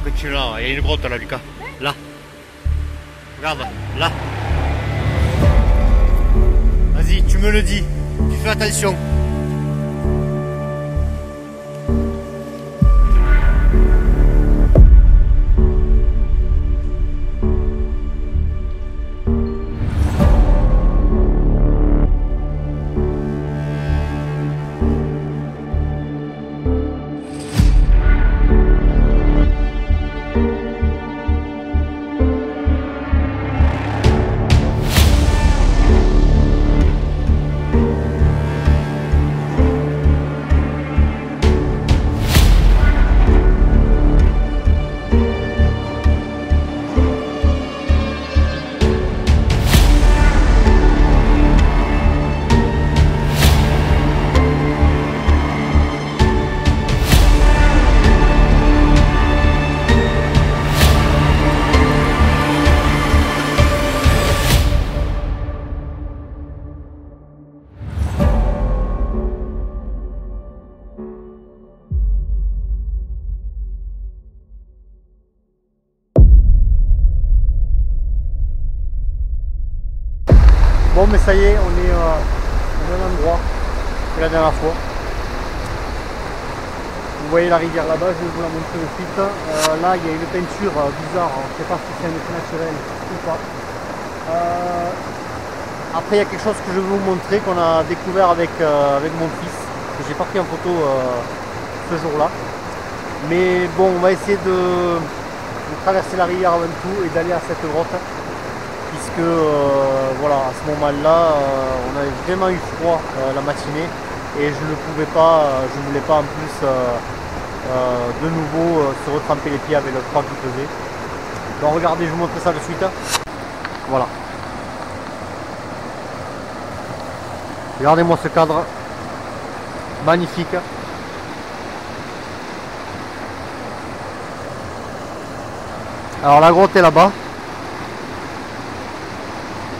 continue là, il y a une grotte là, Lucas. Là. Regarde, là. Vas-y, tu me le dis. Tu fais attention. Bon, mais ça y est, on est au même endroit que la dernière fois. Vous voyez la rivière là-bas, je vais vous la montrer de suite. Là, il y a une peinture bizarre, on ne sait pas si c'est un effet naturel ou pas. Après, il y a quelque chose que je vais vous montrer, qu'on a découvert avec mon fils, que j'ai pas pris en photo ce jour-là. Mais bon, on va essayer de traverser la rivière avant tout et d'aller à cette grotte. Puisque voilà, à ce moment-là, on avait vraiment eu froid la matinée et je ne pouvais pas, je ne voulais pas en plus de nouveau se retremper les pieds avec le froid qu'il faisait. Donc regardez, je vous montre ça de suite. Voilà. Regardez-moi ce cadre magnifique. Alors la grotte est là-bas.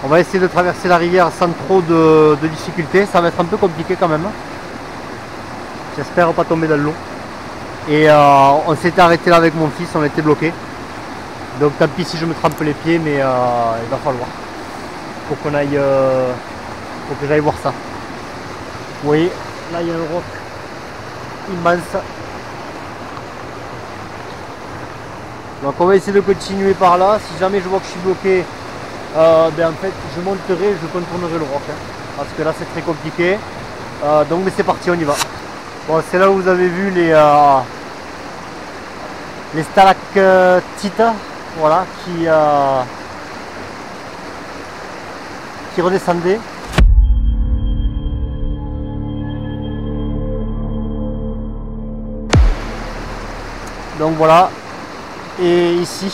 On va essayer de traverser la rivière sans trop de difficultés. Ça va être un peu compliqué quand même. J'espère pas tomber dans l'eau. Et on s'était arrêté là avec mon fils, on était bloqué. Donc tant pis si je me trempe les pieds, mais il va falloir. Faut qu'on aille, faut que j'aille voir ça. Vous voyez, là il y a un roc immense. Donc on va essayer de continuer par là. Si jamais je vois que je suis bloqué, ben en fait je monterai, je contournerai le roc, hein, parce que là c'est très compliqué. Donc mais c'est parti, on y va. Bon, c'est là où vous avez vu les stalactites, voilà, qui redescendaient. Donc voilà, et ici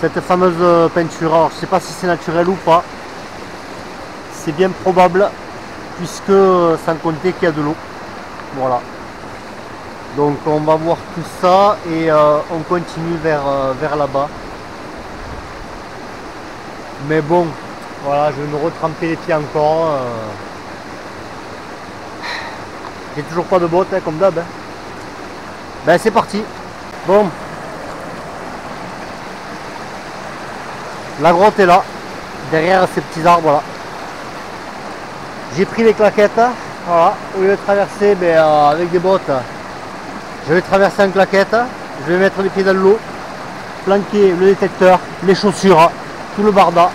cette fameuse peinture, alors je ne sais pas si c'est naturel ou pas, c'est bien probable puisque sans compter qu'il y a de l'eau. Voilà, donc on va voir tout ça et on continue vers là-bas. Mais bon, voilà, je vais me retremper les pieds encore. J'ai toujours pas de bottes, hein, comme d'hab, hein. Ben c'est parti. Bon, la grotte est là, derrière ces petits arbres là. J'ai pris les claquettes, voilà, au lieu de traverser avec des bottes, je vais traverser en claquette, je vais mettre les pieds dans l'eau, planquer le détecteur, les chaussures, tout le barda.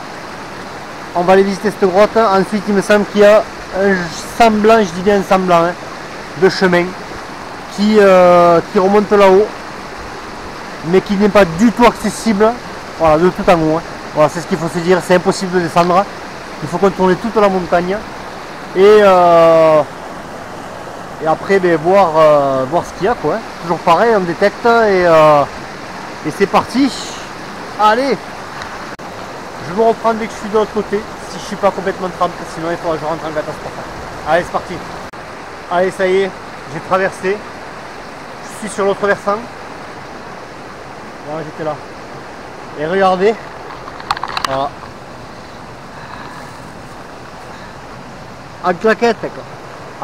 On va aller visiter cette grotte. Ensuite il me semble qu'il y a un semblant, je dis bien un semblant, hein, de chemin qui remonte là-haut, mais qui n'est pas du tout accessible, voilà, de tout en haut, hein. Voilà, c'est ce qu'il faut se dire, c'est impossible de descendre, il faut contourner toute la montagne et après voir ce qu'il y a, quoi, hein. Toujours pareil, on détecte et c'est parti. Allez, je me reprends dès que je suis de l'autre côté, si je suis pas complètement trempé, sinon il faudra que je rentre en catastrophe. Allez, c'est parti. Allez, ça y est, j'ai traversé, je suis sur l'autre versant. Voilà, j'étais là. Et regardez, voilà, en claquette, quoi,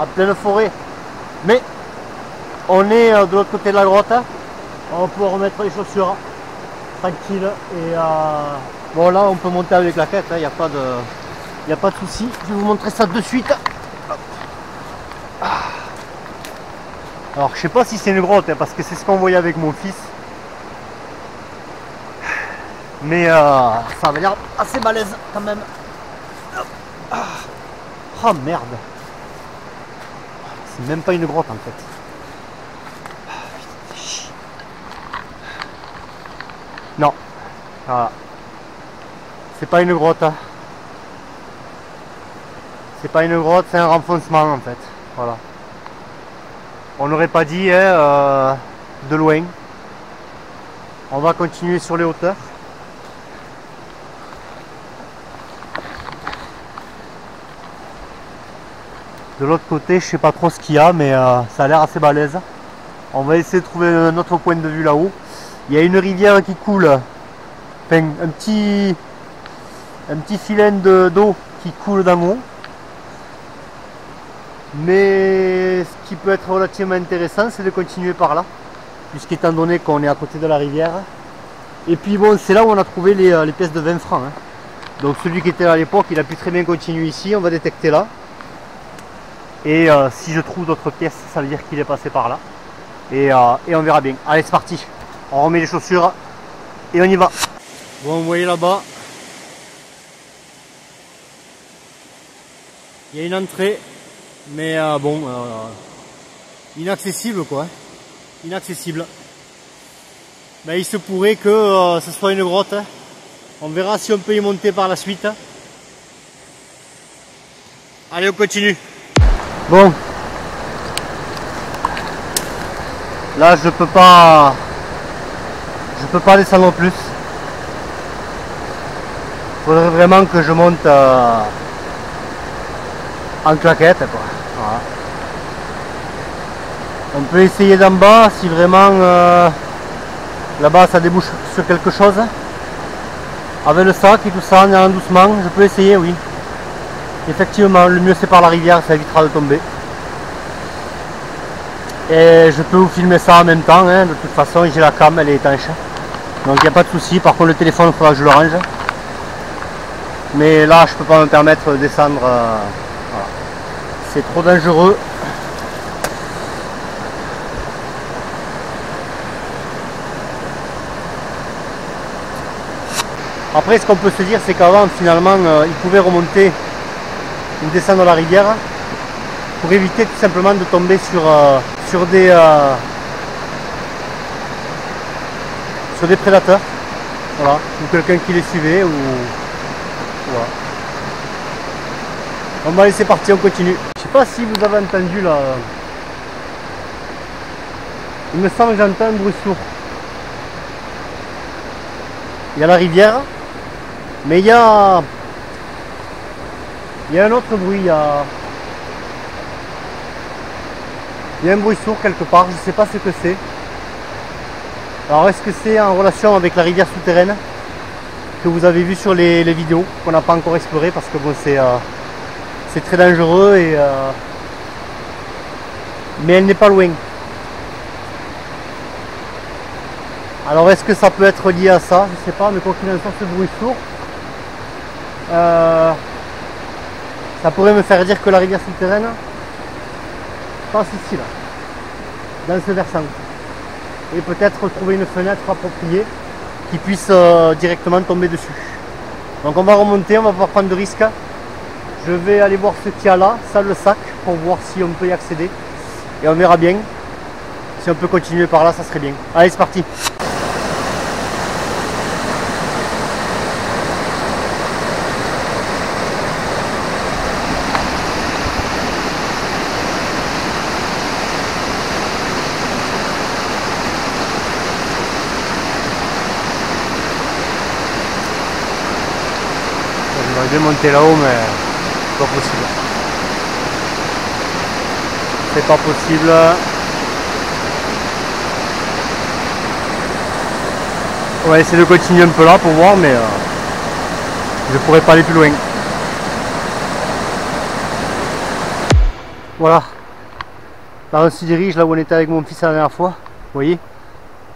en pleine forêt. Mais on est de l'autre côté de la grotte. On va pouvoir remettre les chaussures tranquille. Et bon, là on peut monter avec la claquette, il n'y a pas de souci. Je vais vous montrer ça de suite. Alors je sais pas si c'est une grotte parce que c'est ce qu'on voyait avec mon fils. Mais ça avait l'air assez balèze quand même. Oh merde. C'est même pas une grotte en fait. Non. Voilà. C'est pas une grotte. C'est pas une grotte, c'est un renfoncement en fait. Voilà. On n'aurait pas dit de loin. On va continuer sur les hauteurs. De l'autre côté, je sais pas trop ce qu'il y a, mais ça a l'air assez balèze. On va essayer de trouver un autre point de vue là-haut. Il y a une rivière qui coule, enfin un petit filet d'eau qui coule d'en haut. Mais ce qui peut être relativement intéressant, c'est de continuer par là, puisqu'étant donné qu'on est à côté de la rivière. Et puis bon, c'est là où on a trouvé les pièces de 20 francs. Donc celui qui était là à l'époque, il a pu très bien continuer ici. On va détecter là. Et si je trouve d'autres pièces, ça veut dire qu'il est passé par là. Et on verra bien. Allez, c'est parti. On remet les chaussures et on y va. Bon, vous voyez là-bas, il y a une entrée, mais bon, inaccessible quoi. Inaccessible. Mais il se pourrait que ce soit une grotte. On verra si on peut y monter par la suite. Allez, on continue. Bon, là je peux pas descendre plus. Il faudrait vraiment que je monte en claquette quoi. Voilà. On peut essayer d'en bas si vraiment là-bas ça débouche sur quelque chose. Avec le sac et tout ça, en allant doucement, je peux essayer, oui. Effectivement, le mieux c'est par la rivière, ça évitera de tomber. Et je peux vous filmer ça en même temps, de toute façon j'ai la cam, elle est étanche. Donc il n'y a pas de souci, par contre le téléphone il faudra que je le range. Mais là je peux pas me permettre de descendre, voilà. C'est trop dangereux. Après ce qu'on peut se dire c'est qu'avant finalement il pouvait remonter ou descendre la rivière pour éviter tout simplement de tomber sur des prédateurs, voilà, ou quelqu'un qui les suivait ou voilà. Bon bah allez c'est parti, on continue. Je sais pas si vous avez entendu là, il me semble que j'entends un bruit sourd. Il y a la rivière, mais il y a un autre bruit, il y a un bruit sourd quelque part, je ne sais pas ce que c'est. Alors est-ce que c'est en relation avec la rivière souterraine que vous avez vu sur les vidéos qu'on n'a pas encore exploré parce que bon c'est très dangereux et mais elle n'est pas loin. Alors est-ce que ça peut être lié à ça? Je ne sais pas, mais quoi qu'il en soit, ce bruit sourd ça pourrait me faire dire que la rivière souterraine passe ici là, dans ce versant. Et peut-être trouver une fenêtre appropriée qui puisse directement tomber dessus. Donc on va remonter, on va pas prendre de risques. Je vais aller voir ce qu'il y a là, ça le sac, pour voir si on peut y accéder. Et on verra bien. Si on peut continuer par là, ça serait bien. Allez, c'est parti. J'aimerais bien monter là-haut, mais c'est pas possible. C'est pas possible. On va essayer de continuer un peu là pour voir, mais je pourrais pas aller plus loin. Voilà. Là on se dirige là où on était avec mon fils la dernière fois. Vous voyez,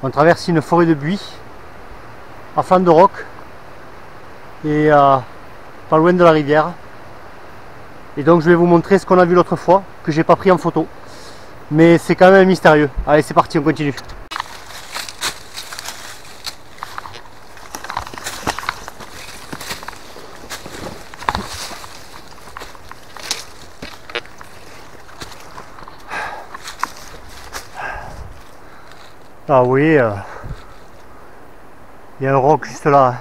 On traverse une forêt de buis à flanc de roc et pas loin de la rivière. Et donc je vais vous montrer ce qu'on a vu l'autre fois, que j'ai pas pris en photo. Mais c'est quand même mystérieux. Allez, c'est parti, on continue. Ah oui, il y a un roc juste là,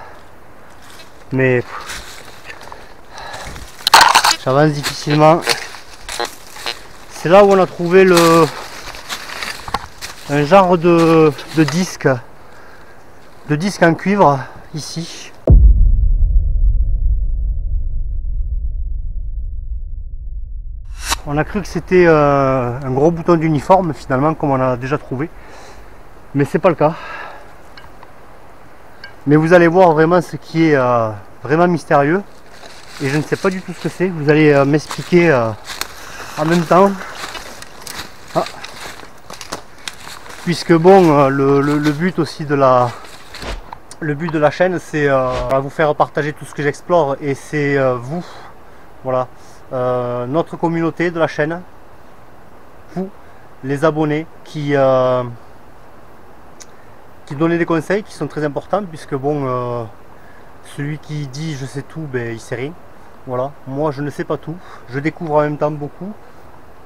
mais j'avance difficilement. C'est là où on a trouvé un genre de disque en cuivre ici. On a cru que c'était un gros bouton d'uniforme finalement, comme on a déjà trouvé. Mais c'est pas le cas. Mais vous allez voir vraiment ce qui est vraiment mystérieux. Et je ne sais pas du tout ce que c'est. Vous allez m'expliquer en même temps. Ah. Puisque bon, le but aussi de la chaîne, c'est vous faire partager tout ce que j'explore. Et c'est vous, voilà, notre communauté de la chaîne, vous, les abonnés qui donnaient des conseils qui sont très importants, puisque bon, celui qui dit je sais tout, ben il sait rien. Voilà, moi je ne sais pas tout, je découvre en même temps beaucoup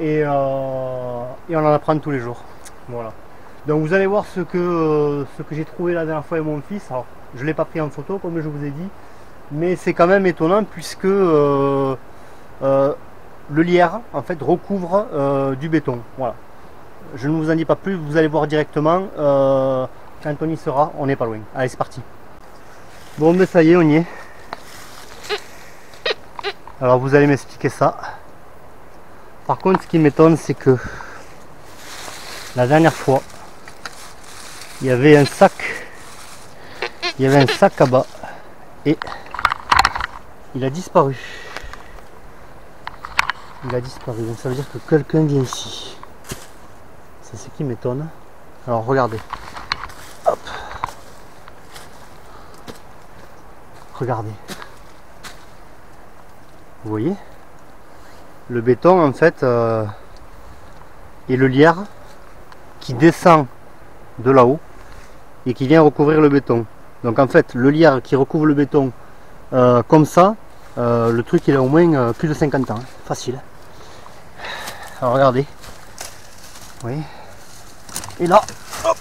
et on en apprend tous les jours. Voilà. Donc vous allez voir ce que j'ai trouvé la dernière fois avec mon fils. Alors je ne l'ai pas pris en photo comme je vous ai dit, mais c'est quand même étonnant puisque le lierre en fait recouvre du béton. Voilà. Je ne vous en dis pas plus, vous allez voir directement. Quand on y sera, on n'est pas loin. Allez, c'est parti. Bon, mais ça y est, on y est. Alors, vous allez m'expliquer ça. Par contre, ce qui m'étonne, c'est que la dernière fois, il y avait un sac. Il y avait un sac à bas. Et il a disparu. Il a disparu. Donc, ça veut dire que quelqu'un vient ici. C'est ce qui m'étonne. Alors, regardez. Hop. Regardez. Vous voyez, le béton en fait est le lierre qui descend de là-haut et qui vient recouvrir le béton. Donc en fait, le lierre qui recouvre le béton comme ça, le truc il a au moins plus de 50 ans, facile. Alors regardez. Oui. Et là, hop,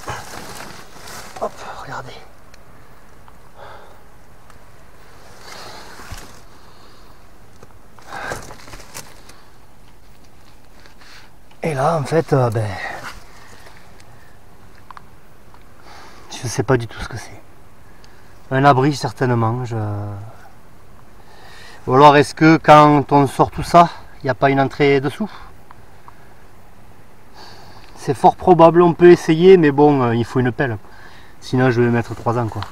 hop, regardez. Et là, en fait, ben, je sais pas du tout ce que c'est. Un abri, certainement. Ou alors, est-ce que quand on sort tout ça, il n'y a pas une entrée dessous? C'est fort probable, on peut essayer, mais bon, il faut une pelle. Sinon, je vais mettre 3 ans, quoi.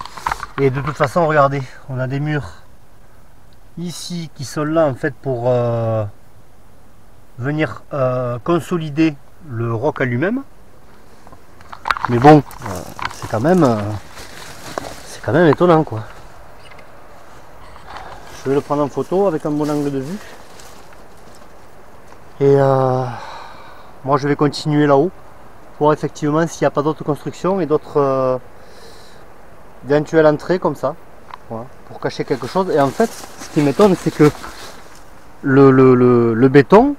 Et de toute façon, regardez, on a des murs ici qui sont là, en fait, pour venir consolider le roc à lui-même. Mais bon, c'est quand même étonnant, quoi. Je vais le prendre en photo avec un bon angle de vue. Et moi je vais continuer là-haut pour effectivement s'il n'y a pas d'autres constructions et d'autres éventuelles entrées comme ça, voilà, pour cacher quelque chose. Et en fait, ce qui m'étonne, c'est que le béton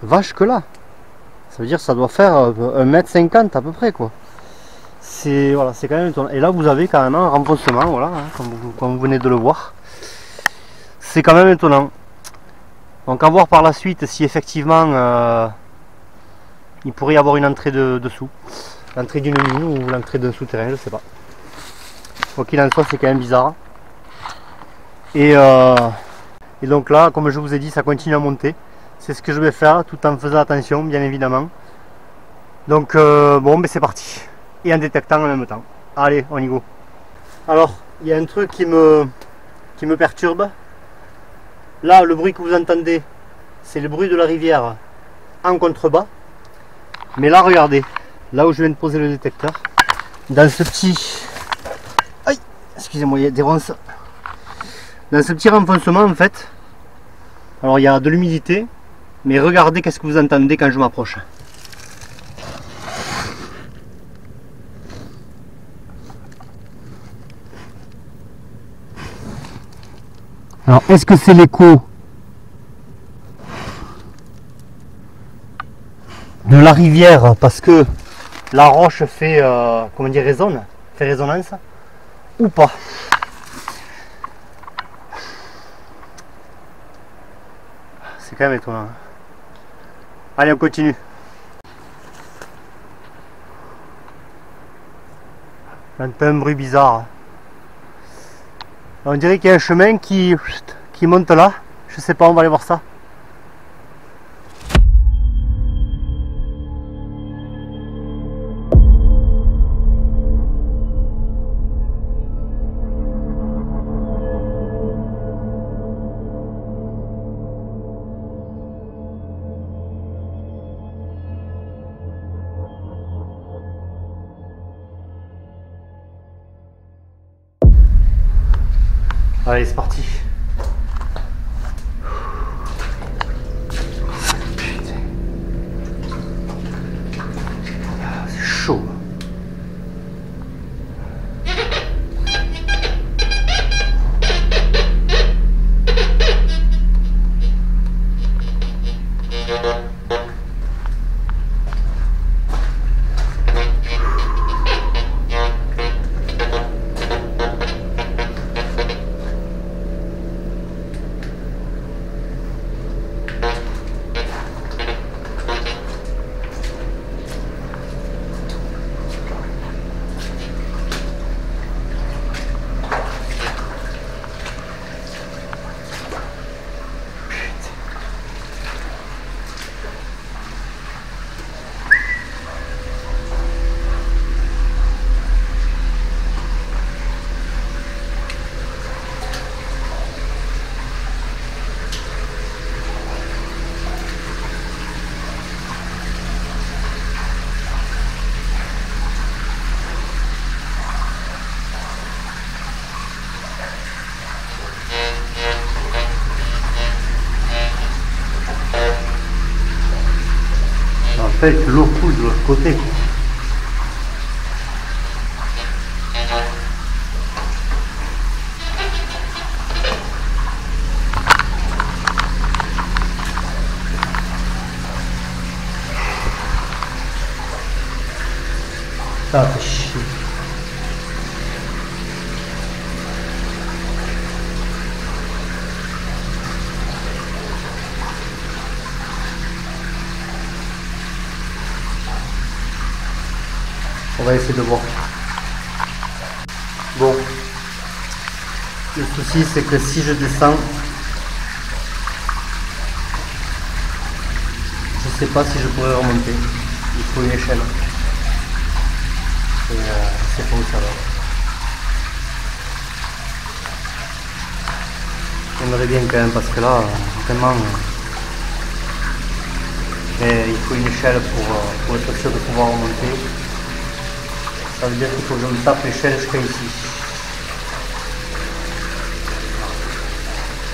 va jusque là. Ça veut dire que ça doit faire 1,50 m à peu près, quoi. C'est voilà, c'est quand même étonnant. Et là vous avez quand même un renfoncement, voilà, hein, comme vous venez de le voir. C'est quand même étonnant. Donc à voir par la suite si effectivement il pourrait y avoir une entrée dessous. L'entrée d'une mine ou l'entrée d'un souterrain, je sais pas. Quoi qu'il en soit, c'est quand même bizarre. Et donc là, comme je vous ai dit, ça continue à monter. C'est ce que je vais faire tout en faisant attention, bien évidemment. Donc bon, mais c'est parti. Et en détectant en même temps. Allez, on y go. Alors, il y a un truc qui me perturbe. Là, le bruit que vous entendez, c'est le bruit de la rivière en contrebas. Mais là, regardez, là où je viens de poser le détecteur, dans ce petit... Aïe, excusez-moi, il y a des ronces. Dans ce petit renfoncement en fait, alors il y a de l'humidité, mais regardez qu'est-ce que vous entendez quand je m'approche. Alors est-ce que c'est l'écho de la rivière parce que la roche fait, comment dire, résonne, fait résonance, ou pas? C'est quand même étonnant. Allez, on continue. J'entends un bruit bizarre. On dirait qu'il y a un chemin qui monte là. Je sais pas, on va aller voir ça. Allez, c'est parti. Putain. C'est chaud. En fait, l'eau coule de l'autre côté. Ça fait chier. On va essayer de voir. Bon. Le souci c'est que si je descends, je sais pas si je pourrais remonter. Il faut une échelle. Et c'est pas où ça va. J'aimerais bien quand même parce que là, vraiment, il faut une échelle pour être sûr de pouvoir remonter. Ça veut dire qu'il faut que je me tape l'échelle jusqu'à ici.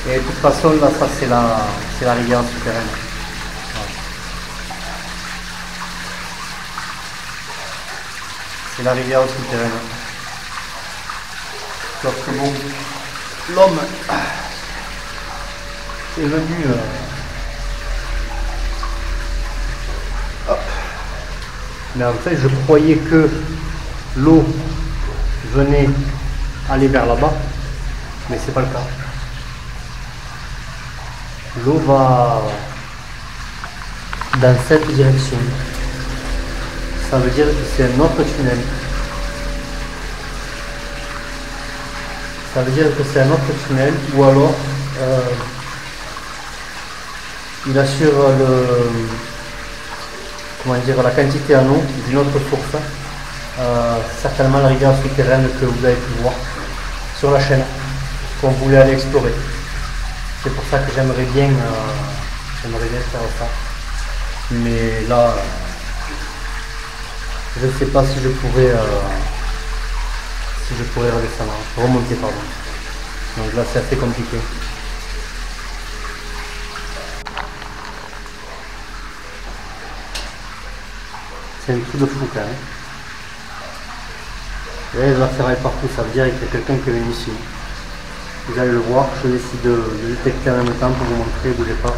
Et de toute façon, là, ça c'est la rivière souterraine. Voilà. C'est la rivière souterraine. Sauf que bon, l'homme est venu. Mais en fait, je croyais que l'eau venait aller vers là-bas, mais c'est pas le cas. L'eau va dans cette direction. Ça veut dire que c'est un autre tunnel. Ça veut dire que c'est un autre tunnel, ou alors il assure la quantité en eau d'une autre source. Certainement la rivière souterraine que vous avez pu voir sur la chaîne, qu'on voulait aller explorer. C'est pour ça que j'aimerais bien faire ça. Mais là, je ne sais pas si je pourrais si je pourrais redescendre, remonter pardon. Donc là c'est assez compliqué. C'est un truc de fou quand même. Et là il va faire partout, ça veut dire qu'il y a quelqu'un qui est venu ici. Vous allez le voir, je décide de détecter en même temps pour vous montrer, bougez pas.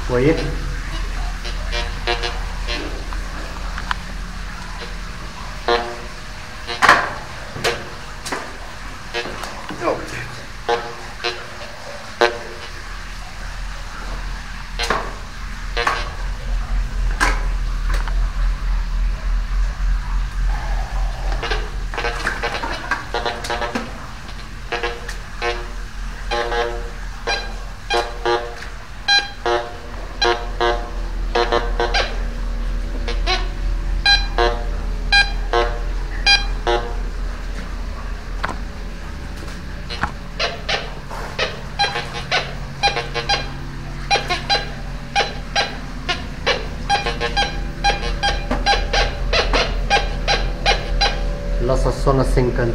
Vous voyez? Là ça sonne à 50.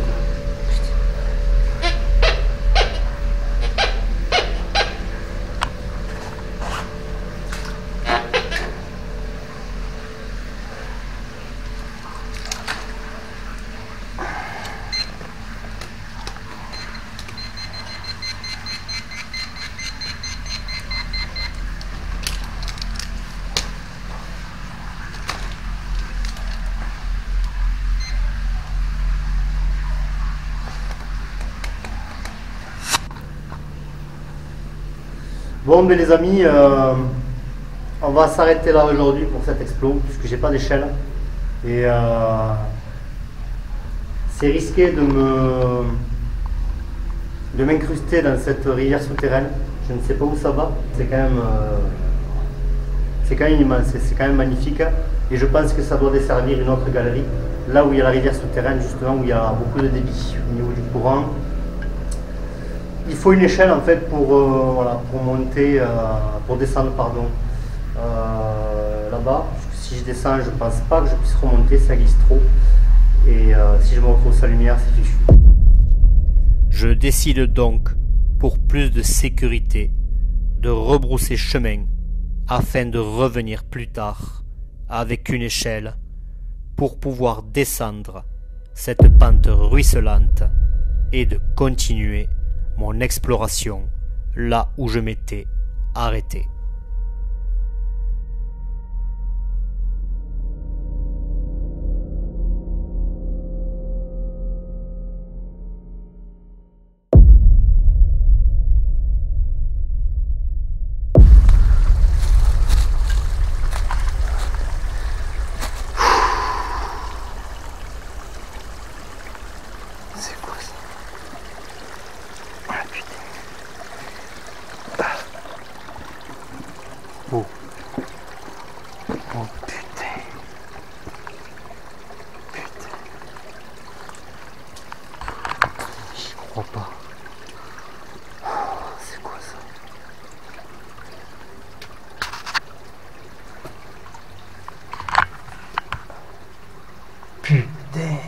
Bon ben les amis, on va s'arrêter là aujourd'hui pour cet explo, puisque j'ai pas d'échelle. Et c'est risqué de m'incruster dans cette rivière souterraine. Je ne sais pas où ça va. C'est quand même immense, c'est quand même magnifique. Et je pense que ça doit desservir une autre galerie, là où il y a la rivière souterraine, justement, où il y a beaucoup de débit au niveau du courant. Il faut une échelle en fait pour, voilà, pour monter, pour descendre pardon, là-bas. Si je descends, je pense pas que je puisse remonter, ça glisse trop. Et si je me retrouve sans lumière, c'est fichu. Je décide donc, pour plus de sécurité, de rebrousser chemin afin de revenir plus tard avec une échelle pour pouvoir descendre cette pente ruisselante et de continuer mon exploration là où je m'étais arrêté. C'est quoi ça? Oh. Oh putain. Putain. J'y crois pas. C'est quoi ça? Putain.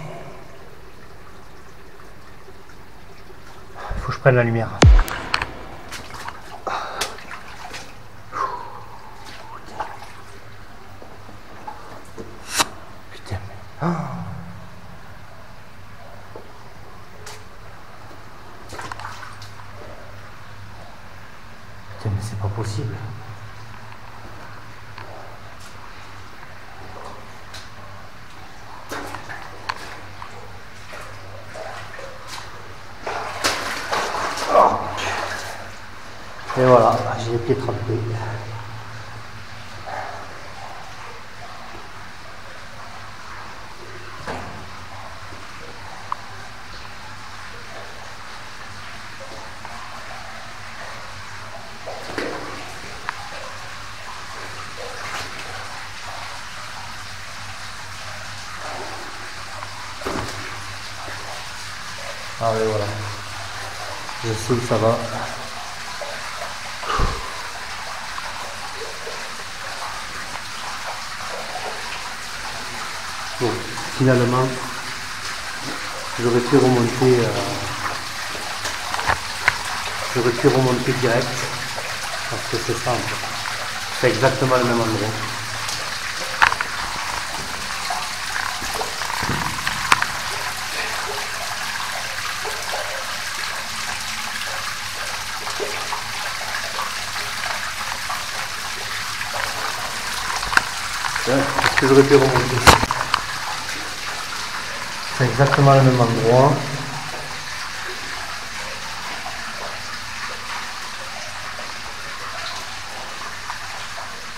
Faut que je prenne la lumière. Oh. Putain, mais c'est pas possible. Oh. Et voilà, j'ai les pieds trempés. Ah oui, voilà. Je sais où ça va. finalement j'aurais pu remonter direct, parce que c'est ça en fait. C'est exactement le même endroit. Est-ce que j'aurais pu remonter? C'est exactement le même endroit.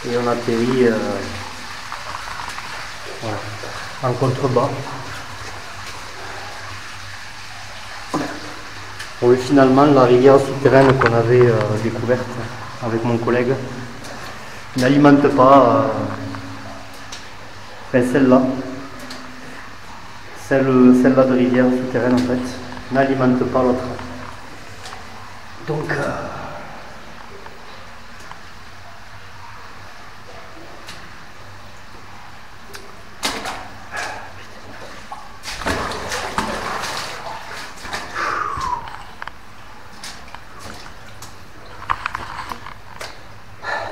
Et on atterrit voilà, en contrebas. Bon, et finalement, la rivière souterraine qu'on avait découverte avec mon collègue n'alimente pas celle-là. Celle-là de rivière souterraine en fait n'alimente pas l'autre. Donc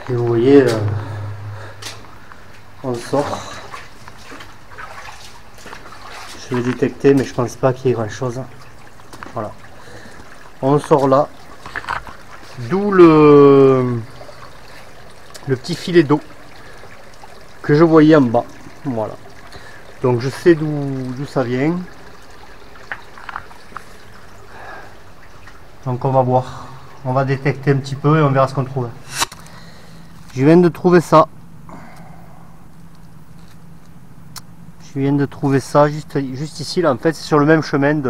et vous voyez, on sort. Je l'ai détecté, mais je pense pas qu'il y ait grand chose. Voilà. On sort là. D'où le petit filet d'eau que je voyais en bas. Voilà. Donc je sais d'où ça vient. Donc on va voir. On va détecter un petit peu et on verra ce qu'on trouve. Je viens de trouver ça. Je viens de trouver ça juste ici là. En fait c'est sur le même chemin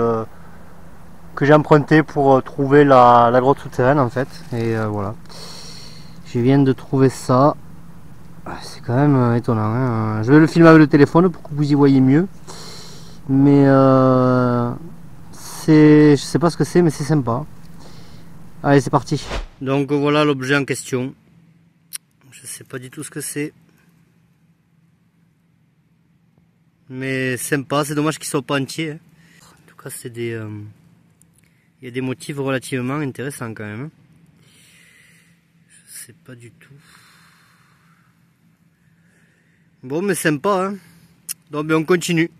que j'ai emprunté pour trouver la grotte souterraine en fait. Et voilà. Je viens de trouver ça. C'est quand même étonnant. Hein. Je vais le filmer avec le téléphone pour que vous y voyez mieux. Mais je sais pas ce que c'est, mais c'est sympa. Allez, c'est parti. Donc voilà l'objet en question. Je sais pas du tout ce que c'est. Mais sympa, c'est dommage qu'il soit pas entier. Hein. En tout cas, c'est il y a des motifs relativement intéressants quand même. Je sais pas du tout. Bon, mais sympa, hein. Donc, on continue.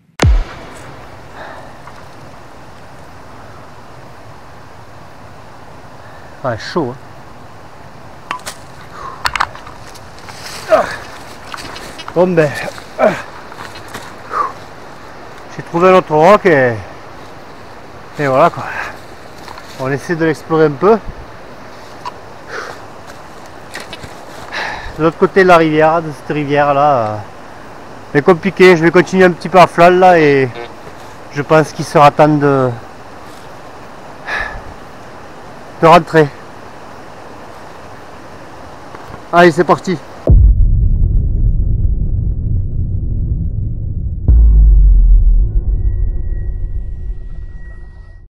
Ah, chaud, hein. Bon, ben. J'ai trouvé notre roc et voilà quoi. On essaie de l'explorer un peu. De l'autre côté de la rivière, de cette rivière là, c'est compliqué. Je vais continuer un petit peu à flanc là et je pense qu'il sera temps de rentrer. Allez, c'est parti.